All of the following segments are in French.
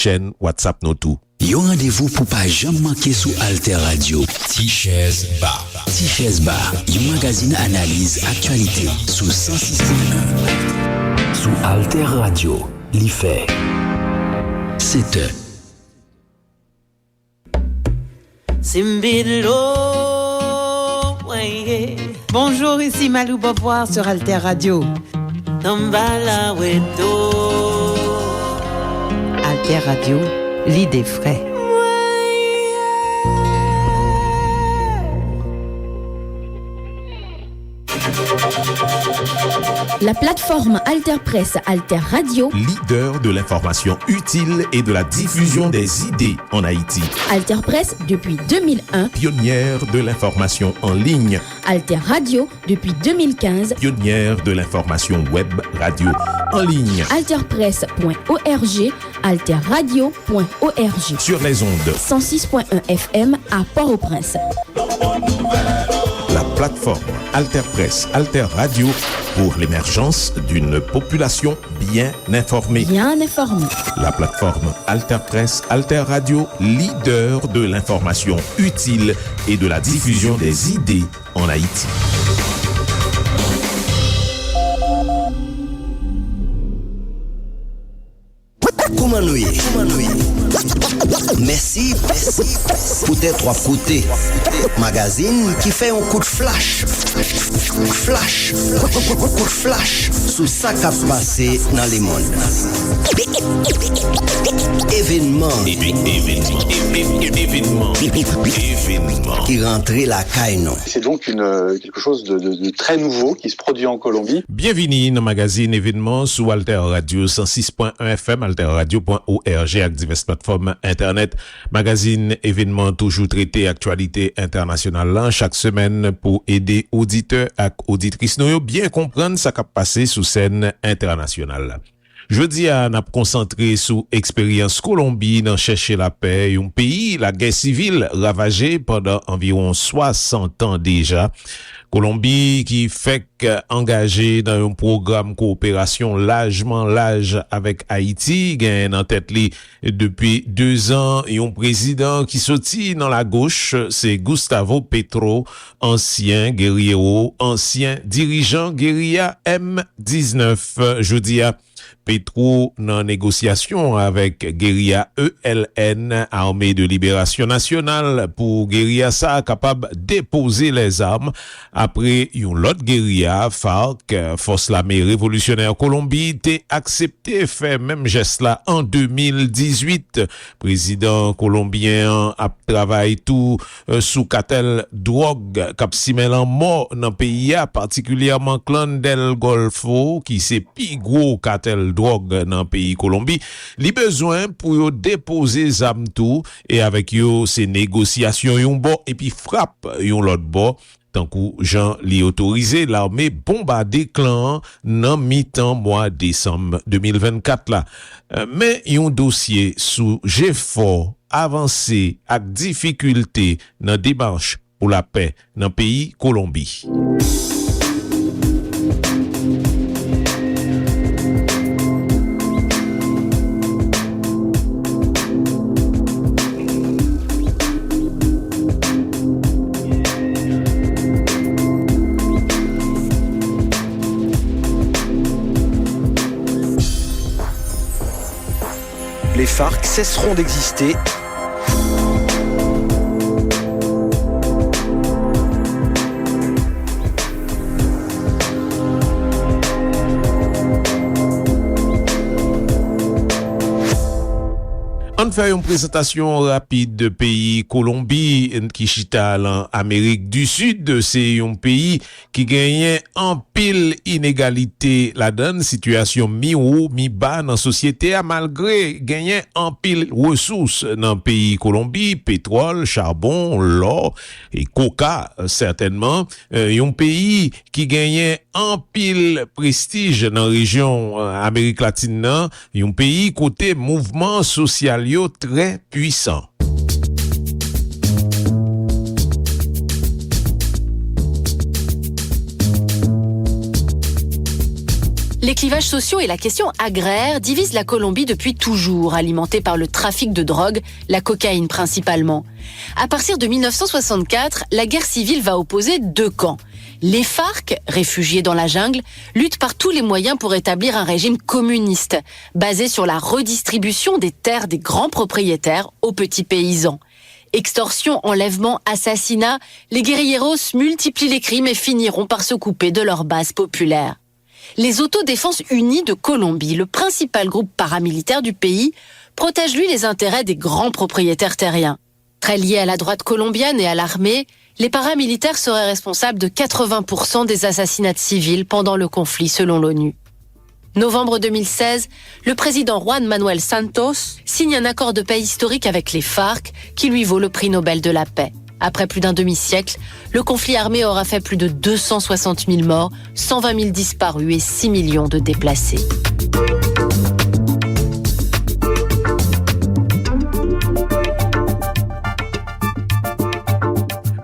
chaîne WhatsApp nous tout. Yon rendez-vous pour pas jamais manquer sous Alter Radio. Tichèze Bar. Tichèze Bar, yon magazine analyse actualité sous 106.1. Sous Alter Radio, li fait 7 heures. Bonjour, ici Malou Boboir sur Alter Radio. Alter Radio, l'idée frais. La plateforme Alter Press Alter Radio, leader de l'information utile et de la diffusion des idées en Haïti. Alter Press depuis 2001, Pionnière de l'information en ligne. Alter Radio depuis 2015, Pionnière de l'information web radio en ligne. alterpress.org, alterradio.org. Sur les ondes 106.1 FM à Port-au-Prince. La plateforme Alter Press, Alter Radio pour l'émergence d'une population bien informée. Bien informée. La plateforme Alter Press, Alter Radio, leader de l'information utile et de la diffusion des idées en Haïti. Koumanouye. Merci pour tes trois côtés. Magazine qui fait un coup de flash. Coup de flash sous ça qui a passé dans le monde. Événement qui rentrait la caille. C'est donc quelque chose de très nouveau qui se produit en Colombie. Bienvenue dans le magazine événement sous Alter Radio 106.1 FM, alterradio.org avec diverses plateformes internet. Magazine événement toujours traité actualité internationale là, chaque semaine pour aider auditeurs et auditrices nous bien comprendre ce qui a passé sous scène internationale. Jeudi, on a concentré sur expérience Colombie dans chercher la paix, un pays, la guerre civile ravagée pendant environ 60 ans déjà. Colombie qui fait engagé dans un programme coopération largement large avec Haïti, gagne en tête li depuis 2 ans et un président qui sorti dans la gauche, c'est Gustavo Petro, ancien guerriero, ancien dirigeant guérilla M19. Jeudi à Petro dans négociation avec guérilla ELN, Armée de Libération Nationale, pour guérilla ça capable déposer les armes après une autre guérilla FARC, Force l'armée révolutionnaire Colombie, t'est accepté faire même geste là en 2018. Président colombien a travaillé tout sous cartel drogue cap simel en mort dans pays particulièrement clan del Golfo qui c'est plus gros cartel drogue dans pays Colombie. Li besoin pour déposer armes tout et avec yo ces négociations yon bon et puis frappe yon l'autre bon. Tant que Jean li autorisé l'armée bombarder clan dans mi-temps mois décembre 2024 là. Mais yon dossier sous GFOR avancé avec difficulté dans démarche pour la paix dans pays Colombie. Les FARC cesseront d'exister. On fait une présentation rapide de pays Colombie qui chita en Amérique du Sud. C'est un pays qui gagnait en pile inégalité la donne, situation mi-haut, mi-bas dans la société, malgré gagner en pile ressources dans le pays Colombie, pétrole, charbon, l'or et coca certainement. Un pays qui gagnait en pile prestige dans la région Amérique latine, un pays côté mouvement social très puissant. Les clivages sociaux et la question agraire divisent la Colombie depuis toujours, alimentée par le trafic de drogue, la cocaïne principalement. À partir de 1964, la guerre civile va opposer deux camps. Les FARC, réfugiés dans la jungle, luttent par tous les moyens pour établir un régime communiste, basé sur la redistribution des terres des grands propriétaires aux petits paysans. Extorsion, enlèvement, assassinat, les guérilleros multiplient les crimes et finiront par se couper de leur base populaire. Les Autodéfenses Unies de Colombie, le principal groupe paramilitaire du pays, protège lui les intérêts des grands propriétaires terriens. Très liés à la droite colombienne et à l'armée, les paramilitaires seraient responsables de 80% des assassinats civils pendant le conflit selon l'ONU. Novembre 2016, le président Juan Manuel Santos signe un accord de paix historique avec les FARC qui lui vaut le prix Nobel de la paix. Après plus d'un demi-siècle, le conflit armé aura fait plus de 260 000 morts, 120 000 disparus et 6 millions de déplacés.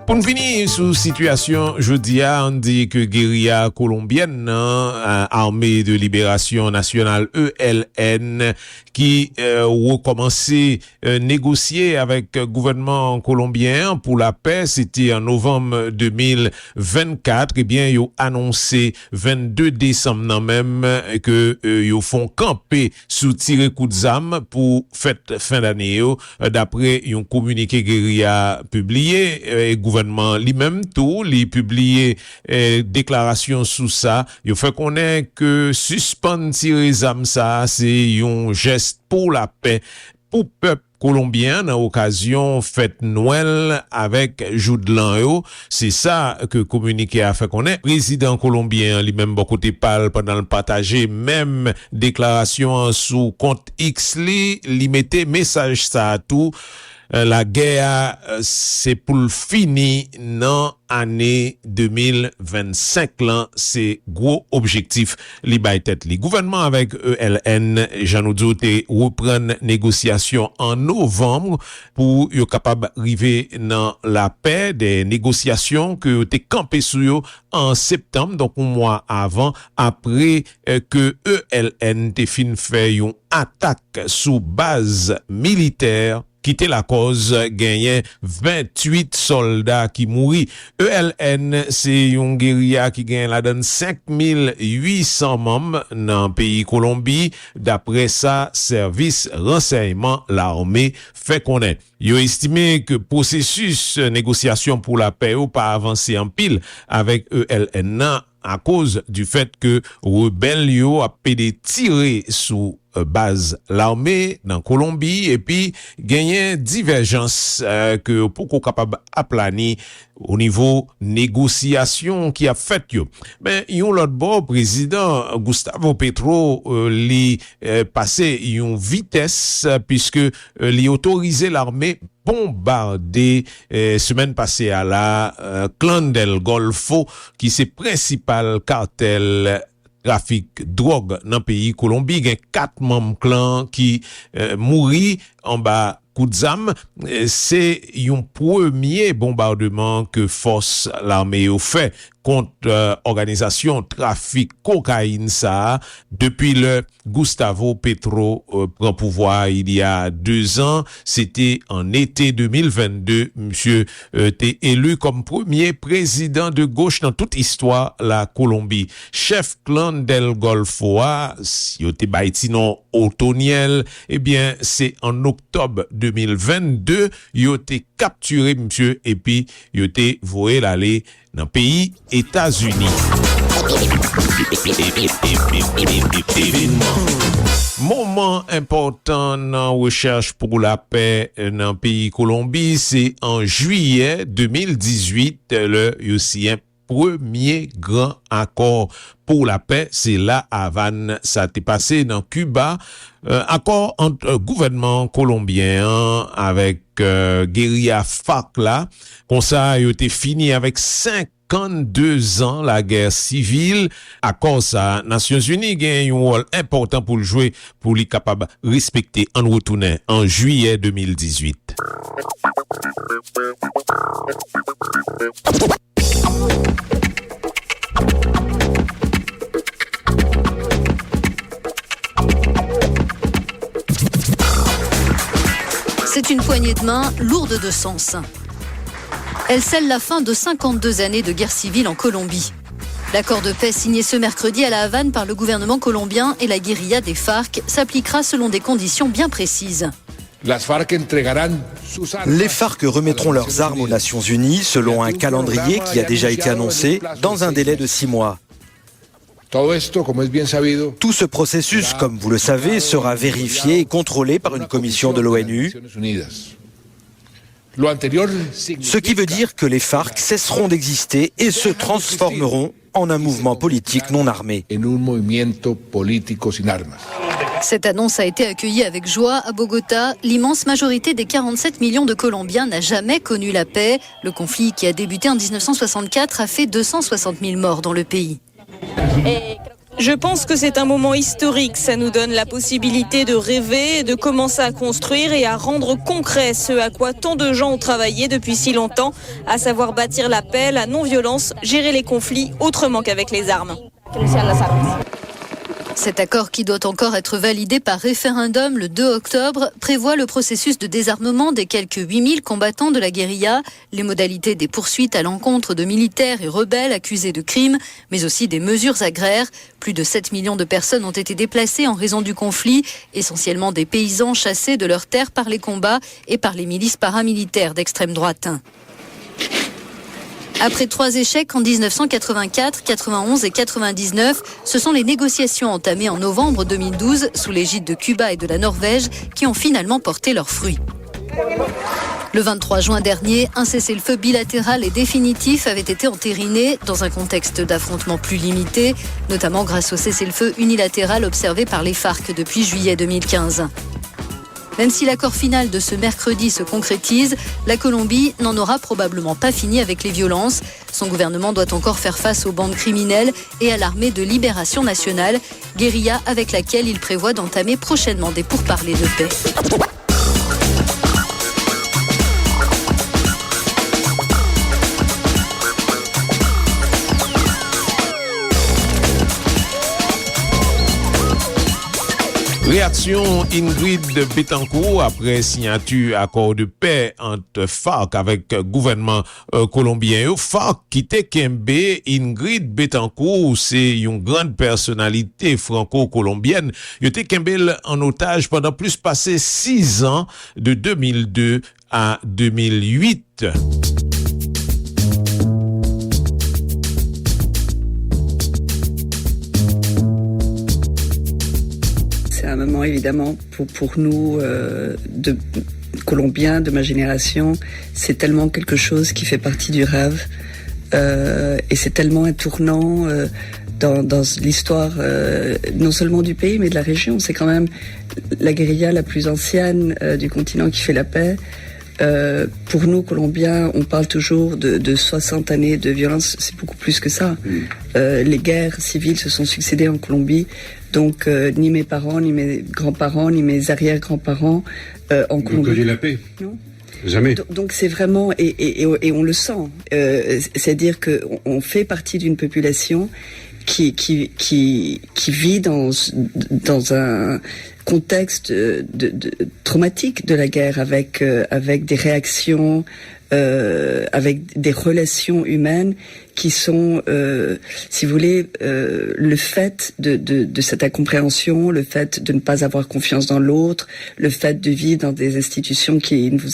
Pour nous finir sous situation, jeudi on dit que guérilla colombienne, armée de libération nationale ELN, qui recommençait négocier avec le gouvernement colombien pour la paix, c'était en novembre 2024, eh bien, ils ont annoncé 22 décembre même que ils font camper sous tiré coup de zame pour fête fin d'année. D'après un communiqué guérilla publié, gouvernement lui-même tout, li publié déclaration sous ça, il fait connaître que suspendre tirer zam ça, c'est un geste pour la paix pour peuple colombien dans occasion fête Noël avec jour de l'an. C'est ça que communiqué a fait connaître. Président colombien lui-même beaucoup de parle pendant le partager même déclaration sous compte X li mettait message ça à tout. La guerre, c'est pour le fini dans l'année 2025 là, c'est gros objectif li bay tête li. Gouvernement avec ELN, Jean Oudjote reprend négociation en novembre pour yo capable arriver dans la paix, des négociations que t'es campé sur yo en septembre, donc un mois avant, après que ELN t'es fin fait une attaque sous base militaire quitter la cause, gagné 28 soldats qui mourit. ELN, c'est une guérilla qui gagne la donne 5800 membres dans le pays Colombie. D'après ça, service renseignement, l'armée fait connaître. Ils ont estimé que processus négociation pour la paix ou pas avancé en pile avec ELN à cause du fait que rebelle yo a pédé tiré sous base l'armée dans Colombie et puis gagné divergence que pour qu'on capable aplanir au niveau négociation qui a fait yo. Ben yon l'autre bord président Gustavo Petro li passé yon vitesse puisque li autorisé l'armée bombardé semaine passée à la clan del Golfo qui c'est principal cartel trafic drogue dans le pays Colombie. Il y a 4 membres clan qui mourit en bas coup de zame. C'est un premier bombardement que force l'armée a fait contre organisation trafic cocaïne ça depuis le Gustavo Petro prend pouvoir il y a 2 ans. C'était en été 2022. Monsieur t'est élu comme premier président de gauche dans toute histoire la Colombie. Chef clan del Golfo, si t'es baïtinon Otoniel, eh bien c'est en octobre 2022 yo t'est capturé monsieur et puis yo t'est voué l'aller dans le pays États-Unis. Moment important dans recherche pour la paix dans le pays Colombie, c'est en juillet 2018 le aussi premier grand accord pour la paix, c'est la Havane. Ça t'est passé dans Cuba, accord entre gouvernement colombien avec guérilla FARC là. Comme ça, il a été fini avec 52 ans la guerre civile. Accord ça, Nations Unies gagne un rôle important pour le jouer, pour les capables respecter en retournant en juillet 2018. C'est une poignée de main lourde de sens. Elle scelle la fin de 52 années de guerre civile en Colombie. L'accord de paix signé ce mercredi à La Havane par le gouvernement colombien et la guérilla des FARC s'appliquera selon des conditions bien précises. Les FARC remettront leurs armes aux Nations Unies selon un calendrier qui a déjà été annoncé dans un délai de 6 mois. Tout ce processus, comme vous le savez, sera vérifié et contrôlé par une commission de l'ONU. Ce qui veut dire que les FARC cesseront d'exister et se transformeront en un mouvement politique non armé. Cette annonce a été accueillie avec joie à Bogota. L'immense majorité des 47 millions de Colombiens n'a jamais connu la paix. Le conflit qui a débuté en 1964 a fait 260 000 morts dans le pays. Je pense que c'est un moment historique. Ça nous donne la possibilité de rêver, de commencer à construire et à rendre concret ce à quoi tant de gens ont travaillé depuis si longtemps, à savoir bâtir la paix, la non-violence, gérer les conflits autrement qu'avec les armes. Cet accord, qui doit encore être validé par référendum le 2 octobre, prévoit le processus de désarmement des quelques 8000 combattants de la guérilla, les modalités des poursuites à l'encontre de militaires et rebelles accusés de crimes, mais aussi des mesures agraires. Plus de 7 millions de personnes ont été déplacées en raison du conflit, essentiellement des paysans chassés de leurs terres par les combats et par les milices paramilitaires d'extrême droite. Après 3 échecs en 1984, 91 et 99, ce sont les négociations entamées en novembre 2012 sous l'égide de Cuba et de la Norvège qui ont finalement porté leurs fruits. Le 23 juin dernier, un cessez-le-feu bilatéral et définitif avait été entériné dans un contexte d'affrontements plus limité, notamment grâce au cessez-le-feu unilatéral observé par les FARC depuis juillet 2015. Même si l'accord final de ce mercredi se concrétise, la Colombie n'en aura probablement pas fini avec les violences. Son gouvernement doit encore faire face aux bandes criminelles et à l'armée de libération nationale, guérilla avec laquelle il prévoit d'entamer prochainement des pourparlers de paix. Réaction Ingrid Betancourt après signature accord de paix entre FARC avec gouvernement colombien. FARC qui était Kembe, Ingrid Betancourt, c'est une grande personnalité franco-colombienne. Il était Kembe en otage pendant plus passé 6 ans, de 2002 à 2008. C'est un moment évidemment pour nous de Colombiens de ma génération, c'est tellement quelque chose qui fait partie du rêve et c'est tellement un tournant dans l'histoire non seulement du pays mais de la région. C'est quand même la guérilla la plus ancienne du continent qui fait la paix. Pour nous, Colombiens, on parle toujours de 60 années de violence, c'est beaucoup plus que ça. Les guerres civiles se sont succédées en Colombie, donc ni mes parents, ni mes grands-parents, ni mes arrière-grands-parents en Colombie. Vous connu la paix? Non. Jamais. Donc c'est vraiment, et on le sent, c'est-à-dire qu'on fait partie d'une population qui vit dans un contexte traumatique de la guerre avec des réactions, avec des relations humaines qui sont, si vous voulez, le fait de cette incompréhension, le fait de ne pas avoir confiance dans l'autre, le fait de vivre dans des institutions qui ne vous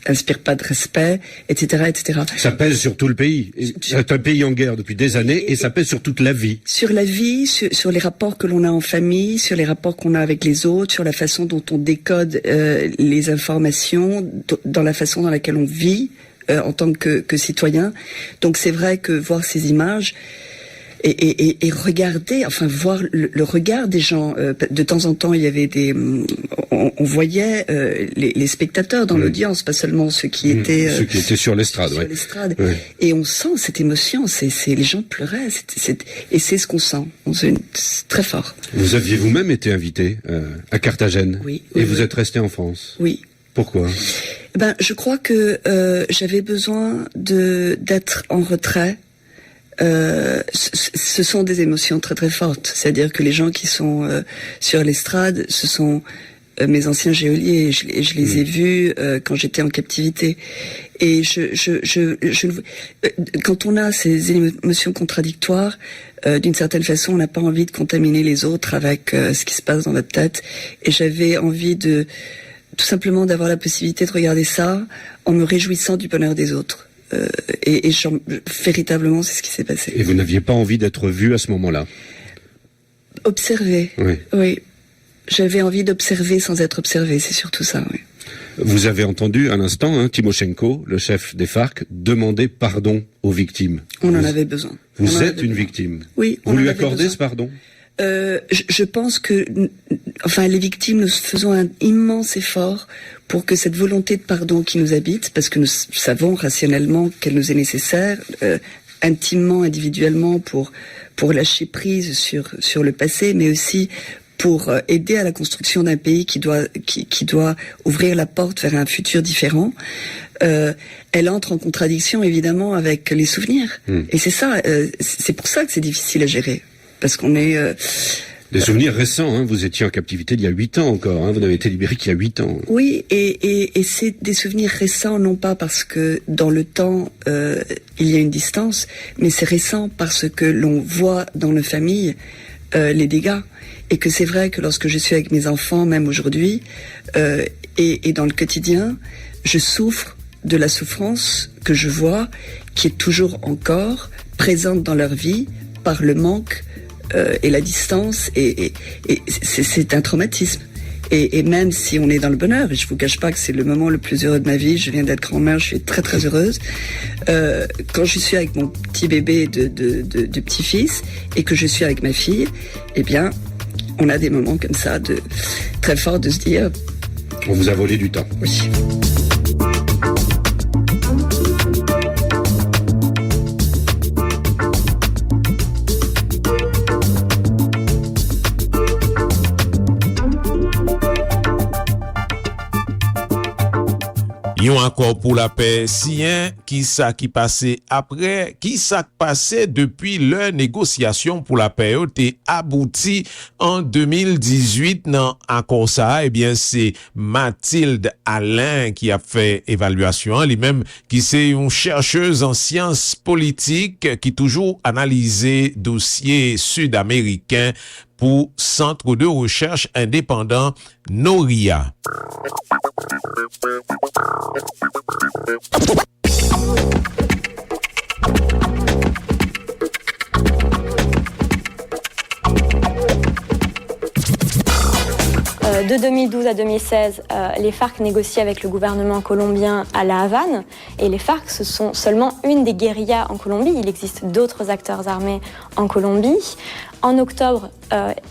inspirent pas de respect, etc., etc. Ça pèse sur tout le pays. C'est un pays en guerre depuis des années et ça pèse sur toute la vie. Sur la vie, sur les rapports que l'on a en famille, sur les rapports qu'on a avec les autres, sur la façon dont on décode les informations, dans la façon dans laquelle on vit en tant que citoyen. Donc c'est vrai que voir ces images et regarder, enfin voir le regard des gens. De temps en temps, il y avait on voyait les spectateurs dans l'audience, pas seulement ceux qui étaient sur l'estrade. Sur l'estrade. Ouais. Et on sent cette émotion. C'est les gens pleuraient. Et c'est ce qu'on sent. C'est très fort. Vous aviez vous-même été invité à Carthagène. Oui. Et vous êtes resté en France. Oui. Pourquoi? Je crois que j'avais besoin d'être en retrait. Ce sont des émotions très très fortes. C'est-à-dire que les gens qui sont sur l'estrade, ce sont mes anciens geôliers. Je les ai vus quand j'étais en captivité. Et quand on a ces émotions contradictoires, d'une certaine façon, on n'a pas envie de contaminer les autres avec ce qui se passe dans notre tête. Et j'avais envie de tout simplement d'avoir la possibilité de regarder ça en me réjouissant du bonheur des autres. Et véritablement, c'est ce qui s'est passé. Et vous n'aviez pas envie d'être vu à ce moment-là? Observer. Oui. J'avais envie d'observer sans être observé, c'est surtout ça, oui. Vous avez entendu à l'instant Timoshenko, le chef des FARC, demander pardon aux victimes. On en avait besoin. Vous êtes une victime. Oui. Vous lui accordez ce pardon? Je pense que, les victimes, nous faisons un immense effort pour que cette volonté de pardon qui nous habite, parce que nous savons rationnellement qu'elle nous est nécessaire, intimement, individuellement, pour lâcher prise sur le passé, mais aussi pour aider à la construction d'un pays qui doit ouvrir la porte vers un futur différent. Elle entre en contradiction évidemment avec les souvenirs. Et c'est ça, c'est pour ça que c'est difficile à gérer, parce qu'on est des souvenirs récents. Vous étiez en captivité il y a 8 ans encore. Vous n'avez été libéré qu'il y a 8 ans. Oui, et c'est des souvenirs récents, non pas parce que dans le temps il y a une distance, mais c'est récent parce que l'on voit dans nos familles les dégâts. Et que c'est vrai que lorsque je suis avec mes enfants, même aujourd'hui, et dans le quotidien, je souffre de la souffrance que je vois, qui est toujours encore présente dans leur vie, par le manque et la distance, et c'est un traumatisme. Et même si on est dans le bonheur, et je vous cache pas que c'est le moment le plus heureux de ma vie, je viens d'être grand-mère, je suis très très heureuse, quand je suis avec mon petit bébé de petit-fils, et que je suis avec ma fille, eh bien, on a des moments comme ça, très forts, de se dire... On vous a volé du temps. Oui. Yon accord pour la paix sien, qui ça qui passait après, qui ça passait depuis leur négociation pour la paix t'est abouti en 2018 dans accord ça, eh bien c'est Mathilde Alain qui a fait évaluation, lui-même qui c'est une chercheuse en sciences politiques qui toujours analysé dossiers sud-américains pour Centre de recherche indépendant Noria. De 2012 à 2016, les FARC négocient avec le gouvernement colombien à La Havane. Et les FARC, ce sont seulement une des guérillas en Colombie. Il existe d'autres acteurs armés en Colombie. En octobre,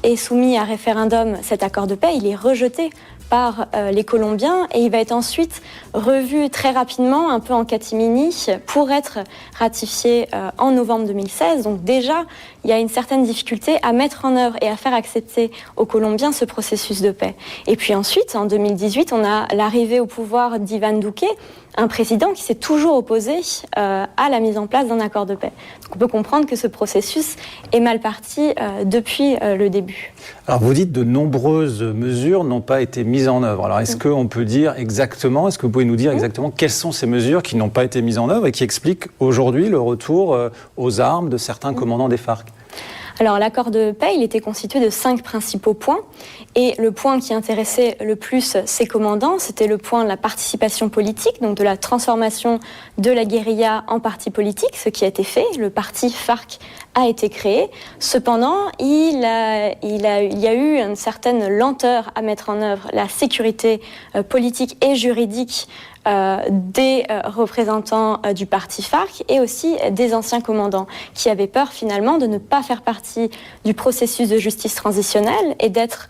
est soumis à référendum cet accord de paix. Il est rejeté par les Colombiens et il va être ensuite revu très rapidement, un peu en catimini, pour être ratifié en novembre 2016. Donc déjà, il y a une certaine difficulté à mettre en œuvre et à faire accepter aux Colombiens ce processus de paix. Et puis ensuite, en 2018, on a l'arrivée au pouvoir d'Ivan Duque, un président qui s'est toujours opposé à la mise en place d'un accord de paix. Donc on peut comprendre que ce processus est mal parti depuis le début. Alors vous dites de nombreuses mesures n'ont pas été mises en œuvre. Alors est-ce qu'on peut dire exactement, est-ce que vous pouvez nous dire exactement quelles sont ces mesures qui n'ont pas été mises en œuvre et qui expliquent aujourd'hui le retour aux armes de certains commandants des FARC ? Alors l'accord de paix, il était constitué de 5 principaux points et le point qui intéressait le plus ces commandants, c'était le point de la participation politique, donc de la transformation de la guérilla en parti politique, ce qui a été fait. Le parti FARC a été créé. Cependant, il y a eu une certaine lenteur à mettre en œuvre la sécurité politique et juridique des représentants du parti FARC et aussi des anciens commandants qui avaient peur finalement de ne pas faire partie du processus de justice transitionnelle et d'être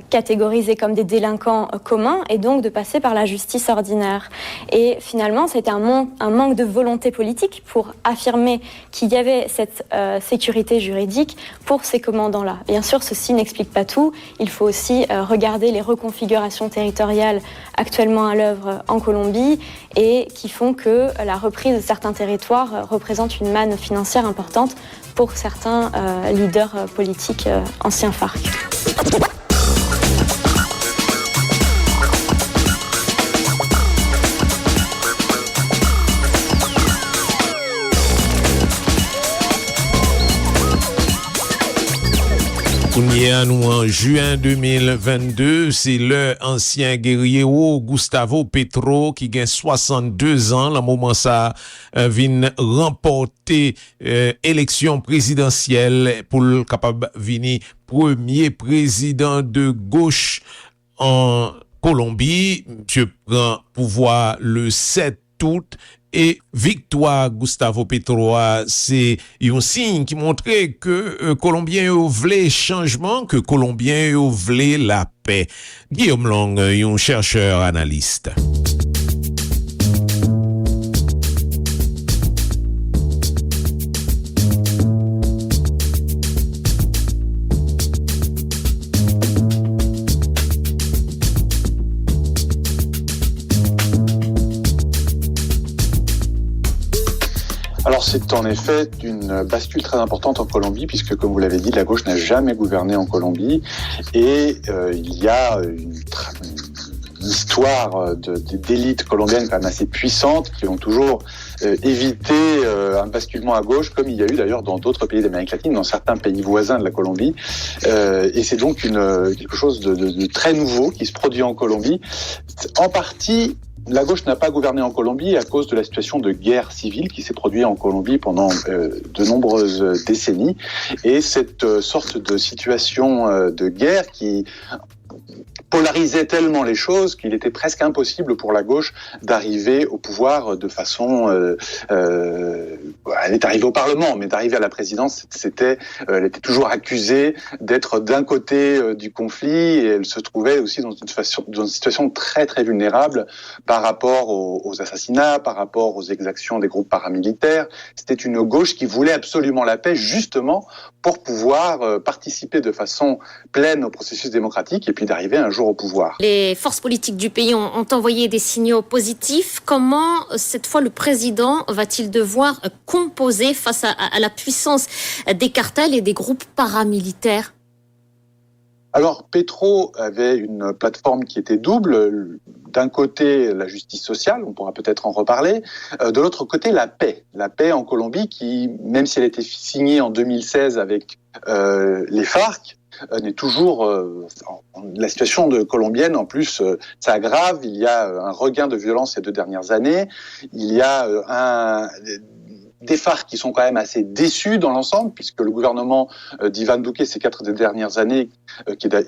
catégorisés comme des délinquants communs et donc de passer par la justice ordinaire. Et finalement, c'était un manque de volonté politique pour affirmer qu'il y avait cette sécurité juridique pour ces commandants-là. Bien sûr, ceci n'explique pas tout. Il faut aussi regarder les reconfigurations territoriales actuellement à l'œuvre en Colombie et qui font que la reprise de certains territoires représente une manne financière importante pour certains leaders politiques anciens FARC. Lié à nous en juin 2022, c'est le ancien guerrier Gustavo Petro qui gagne 62 ans. Le moment ça vient remporter élection présidentielle pour le capable venir premier président de gauche en Colombie. Monsieur prend pouvoir le 7 août. Et victoire Gustavo Petro, c'est un signe qui montrait que Colombiens voulaient changement, que Colombiens voulaient la paix. Guillaume Long, un chercheur analyste. Alors c'est en effet une bascule très importante en Colombie puisque, comme vous l'avez dit, la gauche n'a jamais gouverné en Colombie et il y a une histoire d'élites colombiennes quand même assez puissantes qui ont toujours évité un basculement à gauche, comme il y a eu d'ailleurs dans d'autres pays d'Amérique latine, dans certains pays voisins de la Colombie. Et c'est donc quelque chose de très nouveau qui se produit en Colombie. En partie, la gauche n'a pas gouverné en Colombie à cause de la situation de guerre civile qui s'est produite en Colombie pendant de nombreuses décennies. Et cette sorte de situation de guerre qui polarisait tellement les choses qu'il était presque impossible pour la gauche d'arriver au pouvoir de façon... elle est arrivée au Parlement, mais d'arriver à la présidence, elle était toujours accusée d'être d'un côté du conflit et elle se trouvait aussi dans une situation très très vulnérable par rapport aux assassinats, par rapport aux exactions des groupes paramilitaires. C'était une gauche qui voulait absolument la paix, justement pour pouvoir participer de façon pleine au processus démocratique et puis d'arriver un jour au pouvoir. Les forces politiques du pays ont envoyé des signaux positifs. Comment, cette fois, le président va-t-il devoir composer face à la puissance des cartels et des groupes paramilitaires ? Alors, Petro avait une plateforme qui était double. D'un côté, la justice sociale, on pourra peut-être en reparler. De l'autre côté, la paix. La paix en Colombie qui, même si elle a été signée en 2016 avec les FARC, n'est toujours... la situation colombienne, en plus, s'aggrave. Il y a un regain de violence ces 2 dernières années. Il y a des FARC qui sont quand même assez déçus dans l'ensemble, puisque le gouvernement d'Ivan Duque ces 4 dernières années,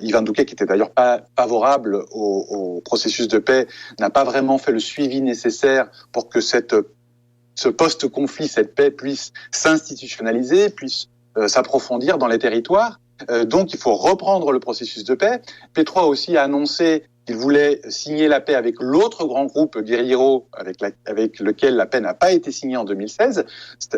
Ivan Duque qui était d'ailleurs pas favorable au processus de paix, n'a pas vraiment fait le suivi nécessaire pour que ce post-conflit, cette paix puisse s'institutionnaliser, puisse s'approfondir dans les territoires. Donc il faut reprendre le processus de paix. Petro aussi a annoncé qu'il voulait signer la paix avec l'autre grand groupe guérillero avec lequel la paix n'a pas été signée en 2016.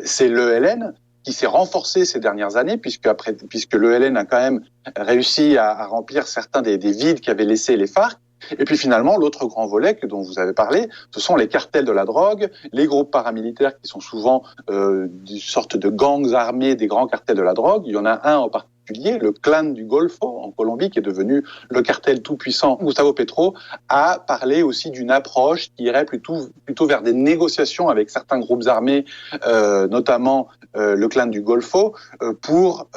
C'est l'ELN qui s'est renforcé ces dernières années puisque l'ELN a quand même réussi à remplir certains des vides qu'avaient laissés les FARC. Et puis finalement, l'autre grand volet dont vous avez parlé, ce sont les cartels de la drogue, les groupes paramilitaires qui sont souvent des sortes de gangs armés des grands cartels de la drogue. Il y en a un en particulier, le clan du Golfo en Colombie, qui est devenu le cartel tout puissant. Gustavo Petro a parlé aussi d'une approche qui irait plutôt vers des négociations avec certains groupes armés, notamment le clan du Golfo, pour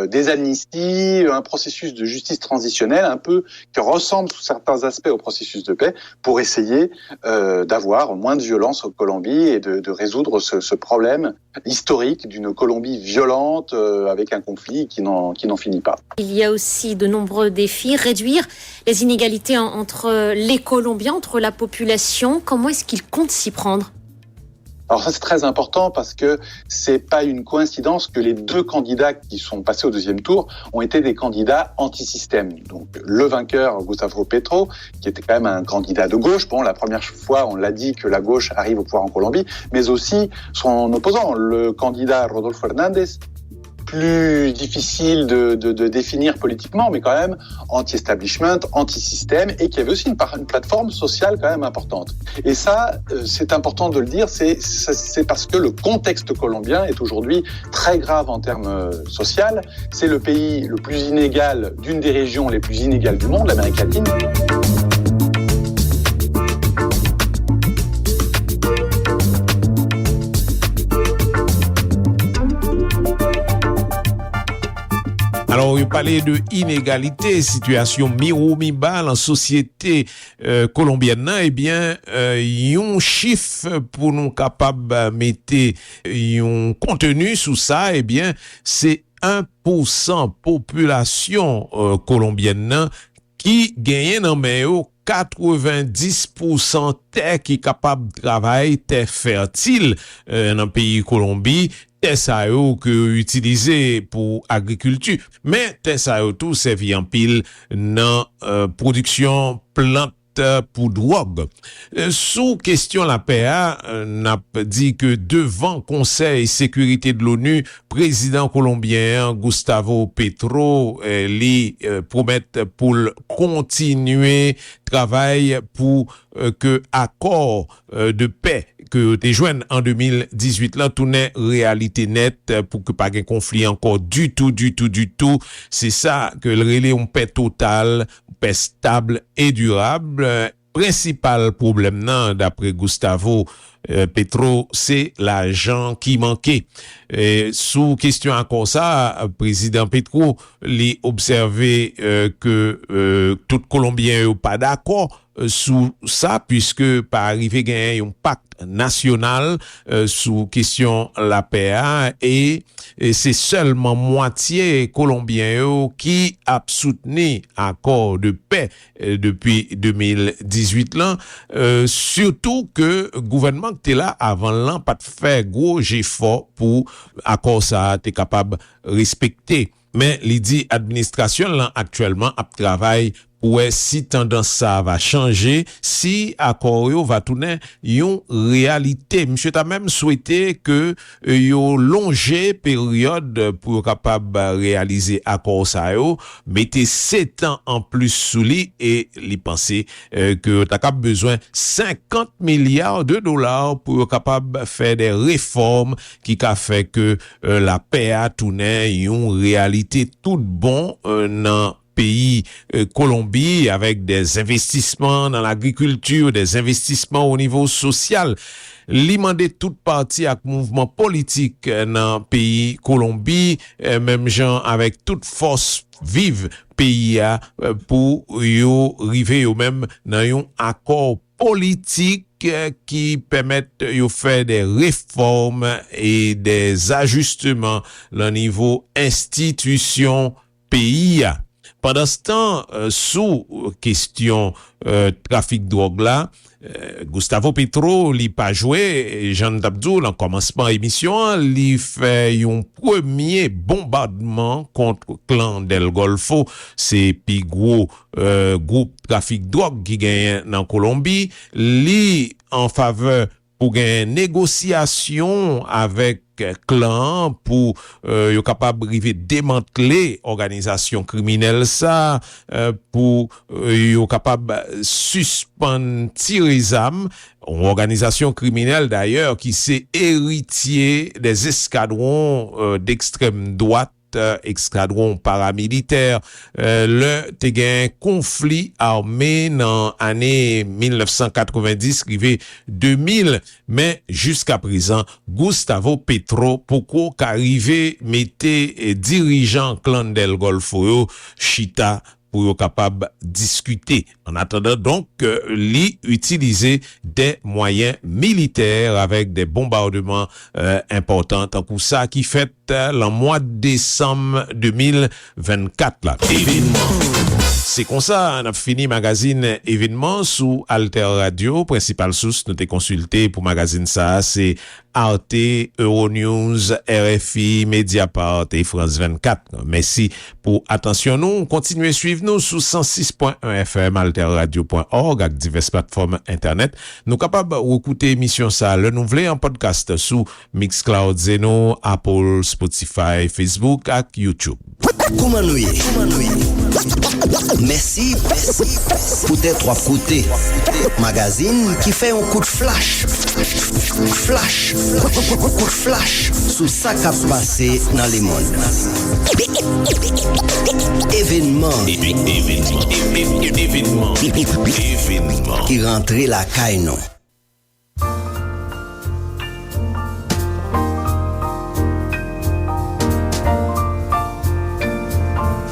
des amnisties, un processus de justice transitionnelle un peu qui ressemble sous certains aspects au processus de paix, pour essayer d'avoir moins de violence en Colombie et de résoudre ce problème historique d'une Colombie violente avec un conflit qui n'en finit pas. Il y a aussi de nombreux défis. Réduire les inégalités entre les Colombiens, entre la population. Comment est-ce qu'ils comptent s'y prendre ? Alors ça, c'est très important parce que c'est pas une coïncidence que les 2 candidats qui sont passés au 2e tour ont été des candidats anti-système. Donc le vainqueur, Gustavo Petro, qui était quand même un candidat de gauche. Bon, la première fois, on l'a dit que la gauche arrive au pouvoir en Colombie, mais aussi son opposant, le candidat Rodolfo Hernández, plus difficile de définir politiquement, mais quand même anti-establishment, anti-système, et qui avait aussi une plateforme sociale quand même importante. Et ça, c'est important de le dire, c'est parce que le contexte colombien est aujourd'hui très grave en termes sociaux. C'est le pays le plus inégal, d'une des régions les plus inégales du monde, l'Amérique latine. Alors Alors, il parlait de inégalité, situation mi-haut, mi-bas dans la société colombienne. Eh bien, yon chiffre pour nous capables mettre yon contenu sous ça, eh bien, c'est 1% population colombienne qui gagne dans meilleur 90% terre qui est capable de travailler, terre fertile dans le pays Colombie, terre ça que utilisé pour agriculture, mais terre ça tout servi en pile dans production plante pour drogue. Sous question la PA, n'a dit que devant Conseil sécurité de l'ONU, président colombien Gustavo Petro lui promettent pour continuer travail pour que accord de paix que t'es joint en 2018 là tourne réalité nette pour que pas de conflit encore du tout. C'est ça que le relais on paix totale, paix stable et durable. Principal problème nan d'après Gustavo Petro, c'est l'argent qui manquait. Sous question encore ça, président Petro l'y observé que tout Colombien n'est pas d'accord sous ça, puisque par arrivé gagner un pacte national sous question la PA et c'est seulement moitié Colombien qui a soutenu accord de paix depuis 2018 là, surtout que gouvernement qui était là avant l'an pas de faire gros effort pour accord ça était capable respecter, mais l'idée administration là actuellement a travail pour si tendance ça va changer, si accord yo va tourner yon réalité. Monsieur t'a même souhaité que yo longer période pour capable réaliser accord ça yo, mettez 7 ans en plus sous lui et li penser que t'as capable besoin 50 milliards de dollars pour capable faire des réformes qui a fait que la paix a tourné yon réalité toute bon dans pays Colombie avec des investissements dans l'agriculture, des investissements au niveau social. Li mandé toute partie avec mouvement politique dans pays Colombie, même gens avec toute force vive pays pour yo river yo même dans un accord politique qui permettent de faire des réformes et des ajustements au niveau institution pays. Pendant ce temps, sous question trafic drogue là, Gustavo Petro li pas joué, Jean Dabdou en commencement émission, li fait un premier bombardement contre clan del Golfo, c'est plus gros groupe trafic drogue qui gagne dans Colombie, li en faveur pour une négociation avec clan pour yo capable river démanteler organisation criminelle ça pour yo capable suspendre tirer armes, une organisation criminelle d'ailleurs qui s'est héritier des escadrons d'extrême droite, escadron paramilitaire. Le te gen conflit armé dans année 1990 rivé 2000, mais jusqu'à présent Gustavo Petro poko qu'arrivé mettait dirigeant clan del Golfo chita pour capable discuter. En attendant donc li utiliser des moyens militaires avec des bombardements importants tant que ça qui fait le mois de décembre 2024 là. Événement. C'est comme ça, on a fini magazine événement sous Alter Radio. Principale source, nous t'ai consulté pour magazine ça, c'est Arte, Euronews, RFI, Mediapart et France 24. Merci pour attention. Nous continuez à suivre nous sous 106.1 FM, alterradio.org, avec diverses plateformes internet. Nous capables d'écouter émission ça, le nouvel en podcast sous Mixcloud, Zeno, Apple, Spotify, Facebook et YouTube. Koumanouye. Merci pour tes trois côtés. Magazine qui fait un coup de flash. Coup de flash sur ça qui a passé dans le monde. Événement qui rentrait la caille non.